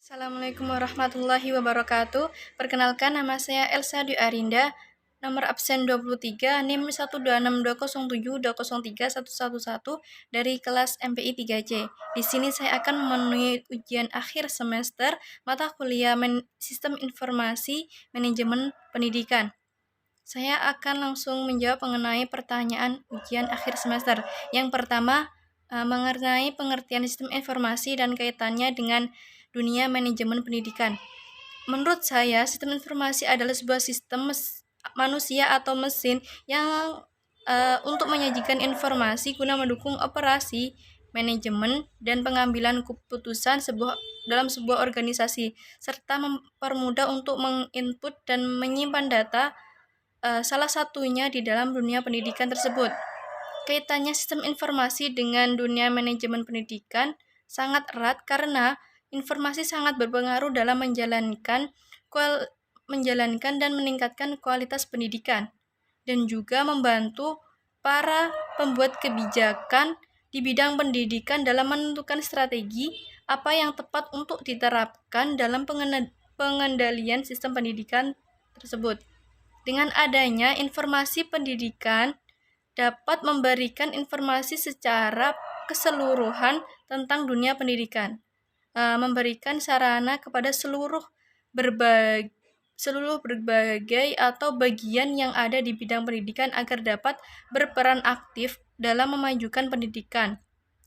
Assalamualaikum warahmatullahi wabarakatuh. Perkenalkan, nama saya Elsa Dwi Arinda, nomor absen 23, NIM 1262072031111 dari kelas MPI 3C. Di sini saya akan memenuhi ujian akhir semester mata kuliah Sistem Informasi Manajemen Pendidikan. Saya akan langsung menjawab mengenai pertanyaan ujian akhir semester. Yang pertama, mengenai pengertian sistem informasi dan kaitannya dengan dunia manajemen pendidikan. Menurut saya, sistem informasi adalah sebuah sistem manusia atau mesin yang untuk menyajikan informasi guna mendukung operasi, manajemen, dan pengambilan keputusan dalam sebuah organisasi, serta mempermudah untuk menginput dan menyimpan data, salah satunya di dalam dunia pendidikan tersebut. Kaitannya sistem informasi dengan dunia manajemen pendidikan sangat erat karena informasi sangat berpengaruh dalam menjalankan dan meningkatkan kualitas pendidikan, dan juga membantu para pembuat kebijakan di bidang pendidikan dalam menentukan strategi apa yang tepat untuk diterapkan dalam pengendalian sistem pendidikan tersebut. Dengan adanya informasi pendidikan dapat memberikan informasi secara keseluruhan tentang dunia pendidikan, memberikan sarana kepada seluruh berbagai atau bagian yang ada di bidang pendidikan agar dapat berperan aktif dalam memajukan pendidikan.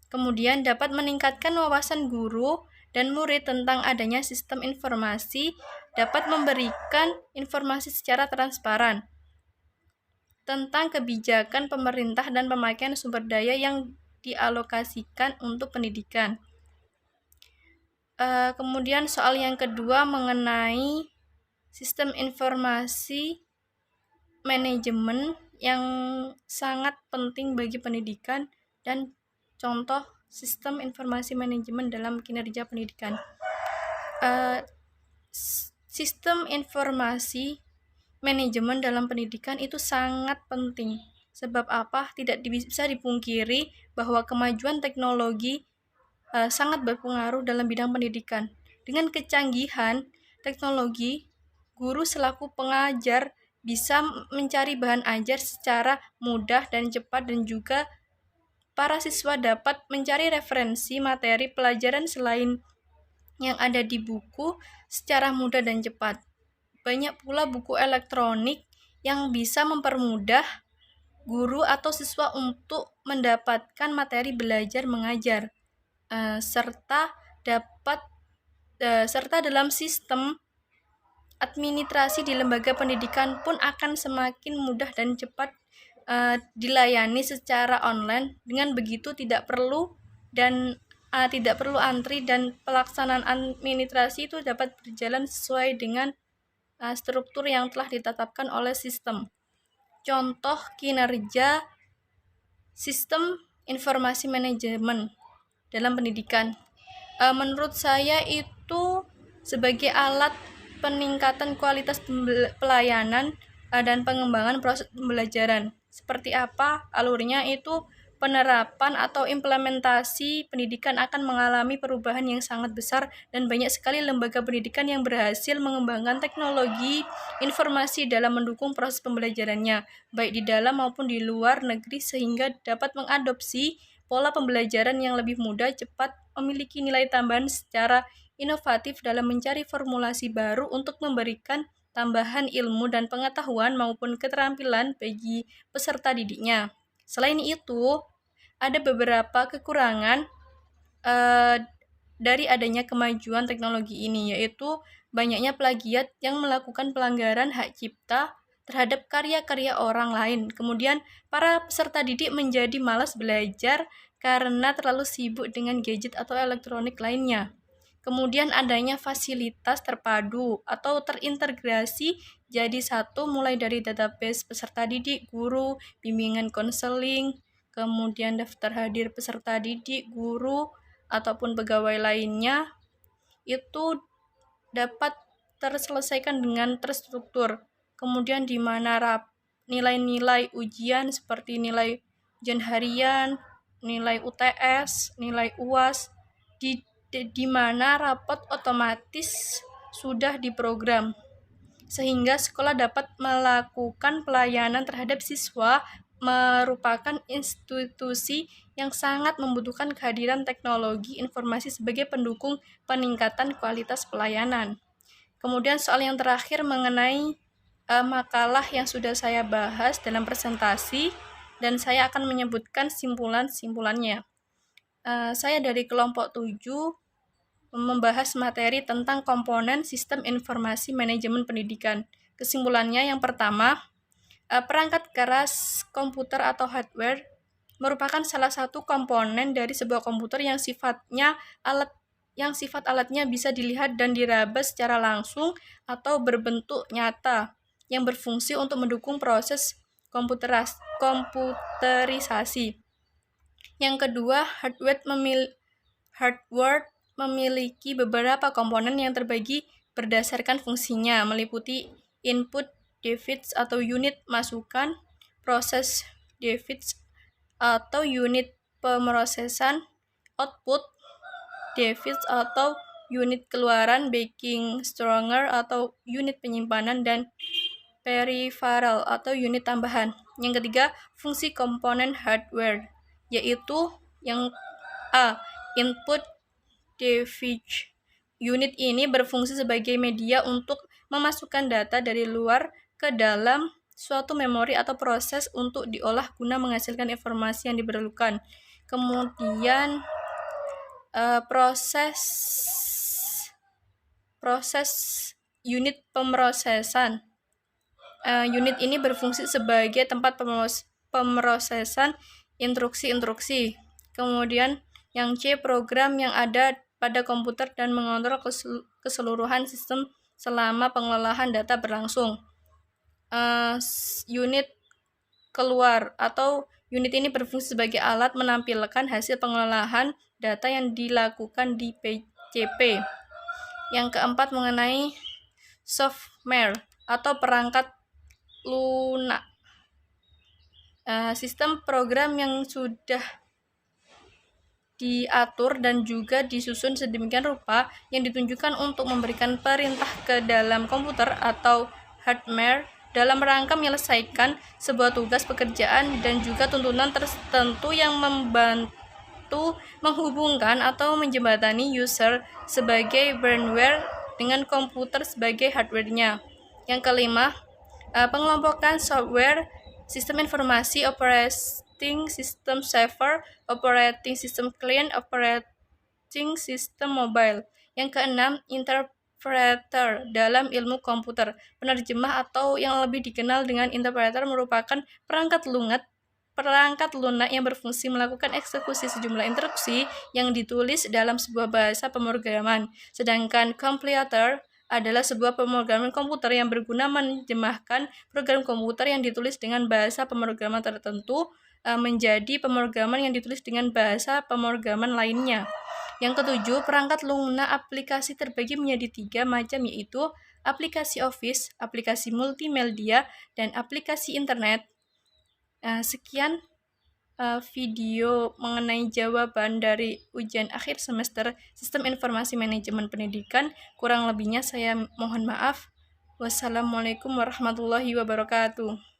Kemudian dapat meningkatkan wawasan guru dan murid tentang adanya sistem informasi, dapat memberikan informasi secara transparan tentang kebijakan pemerintah dan pemakaian sumber daya yang dialokasikan untuk pendidikan. Kemudian soal yang kedua mengenai sistem informasi manajemen yang sangat penting bagi pendidikan dan contoh sistem informasi manajemen dalam kinerja pendidikan. Sistem informasi manajemen dalam pendidikan itu sangat penting. Sebab apa? Tidak bisa dipungkiri bahwa kemajuan teknologi sangat berpengaruh dalam bidang pendidikan. Dengan kecanggihan teknologi, guru selaku pengajar bisa mencari bahan ajar secara mudah dan cepat, dan juga para siswa dapat mencari referensi materi pelajaran selain yang ada di buku secara mudah dan cepat. Banyak pula buku elektronik yang bisa mempermudah guru atau siswa untuk mendapatkan materi belajar mengajar, serta dalam sistem administrasi di lembaga pendidikan pun akan semakin mudah dan cepat dilayani secara online. Dengan begitu tidak perlu antri, dan pelaksanaan administrasi itu dapat berjalan sesuai dengan struktur yang telah ditetapkan oleh sistem. Contoh kinerja sistem informasi manajemen dalam pendidikan. Menurut saya itu sebagai alat peningkatan kualitas pelayanan dan pengembangan proses pembelajaran. Seperti apa alurnya? Itu penerapan atau implementasi pendidikan akan mengalami perubahan yang sangat besar, dan banyak sekali lembaga pendidikan yang berhasil mengembangkan teknologi informasi dalam mendukung proses pembelajarannya, baik di dalam maupun di luar negeri, sehingga dapat mengadopsi pola pembelajaran yang lebih mudah, cepat, memiliki nilai tambahan secara inovatif dalam mencari formulasi baru untuk memberikan tambahan ilmu dan pengetahuan maupun keterampilan bagi peserta didiknya. Selain itu, ada beberapa kekurangan dari adanya kemajuan teknologi ini, yaitu banyaknya plagiat yang melakukan pelanggaran hak cipta terhadap karya-karya orang lain. Kemudian para peserta didik menjadi malas belajar karena terlalu sibuk dengan gadget atau elektronik lainnya. Kemudian adanya fasilitas terpadu atau terintegrasi jadi satu, mulai dari database peserta didik, guru, bimbingan konseling, kemudian daftar hadir peserta didik, guru, ataupun pegawai lainnya, itu dapat terselesaikan dengan terstruktur. Kemudian di mana nilai-nilai ujian seperti nilai ujian harian, nilai UTS, nilai UAS di mana rapot otomatis sudah diprogram, sehingga sekolah dapat melakukan pelayanan terhadap siswa. Merupakan institusi yang sangat membutuhkan kehadiran teknologi informasi sebagai pendukung peningkatan kualitas pelayanan. Kemudian soal yang terakhir mengenai makalah yang sudah saya bahas dalam presentasi, dan saya akan menyebutkan simpulan-simpulannya. Saya dari kelompok 7 membahas materi tentang komponen sistem informasi manajemen pendidikan. Kesimpulannya yang pertama, perangkat keras komputer atau hardware merupakan salah satu komponen dari sebuah komputer yang sifat alatnya bisa dilihat dan diraba secara langsung atau berbentuk nyata, yang berfungsi untuk mendukung proses komputerisasi. Yang kedua, hardware memiliki beberapa komponen yang terbagi berdasarkan fungsinya, meliputi input device atau unit masukan, proses device atau unit pemrosesan, output device atau unit keluaran, backing stronger atau unit penyimpanan, dan peripheral atau unit tambahan. Yang ketiga, fungsi komponen hardware, yaitu yang A. Input device. Unit ini berfungsi sebagai media untuk memasukkan data dari luar ke dalam suatu memori atau proses untuk diolah guna menghasilkan informasi yang diperlukan. Kemudian proses unit pemrosesan. Unit ini berfungsi sebagai tempat pemrosesan instruksi-instruksi. Kemudian yang C, program yang ada pada komputer dan mengontrol keseluruhan sistem selama pengelolaan data berlangsung. Unit keluar atau unit ini berfungsi sebagai alat menampilkan hasil pengelolaan data yang dilakukan di PCP. Yang keempat mengenai software atau perangkat lunak. Sistem program yang sudah diatur dan juga disusun sedemikian rupa yang ditunjukkan untuk memberikan perintah ke dalam komputer atau hardware dalam rangka menyelesaikan sebuah tugas pekerjaan dan juga tuntutan tertentu yang membantu menghubungkan atau menjembatani user sebagai firmware dengan komputer sebagai hardware-nya. Yang kelima, pengelompokan software, sistem informasi, operating system server, operating system client, operating system mobile. Yang keenam, interpreter dalam ilmu komputer. Penerjemah atau yang lebih dikenal dengan interpreter merupakan perangkat lunak yang berfungsi melakukan eksekusi sejumlah instruksi yang ditulis dalam sebuah bahasa pemrograman. Sedangkan compiler adalah sebuah pemrograman komputer yang berguna menerjemahkan program komputer yang ditulis dengan bahasa pemrograman tertentu menjadi pemrograman yang ditulis dengan bahasa pemrograman lainnya. Yang ketujuh, perangkat lunak aplikasi terbagi menjadi 3 macam, yaitu aplikasi Office, aplikasi multimedia, dan aplikasi internet. Sekian video mengenai jawaban dari ujian akhir semester Sistem Informasi Manajemen Pendidikan. Kurang lebihnya saya mohon maaf. Wassalamualaikum warahmatullahi wabarakatuh.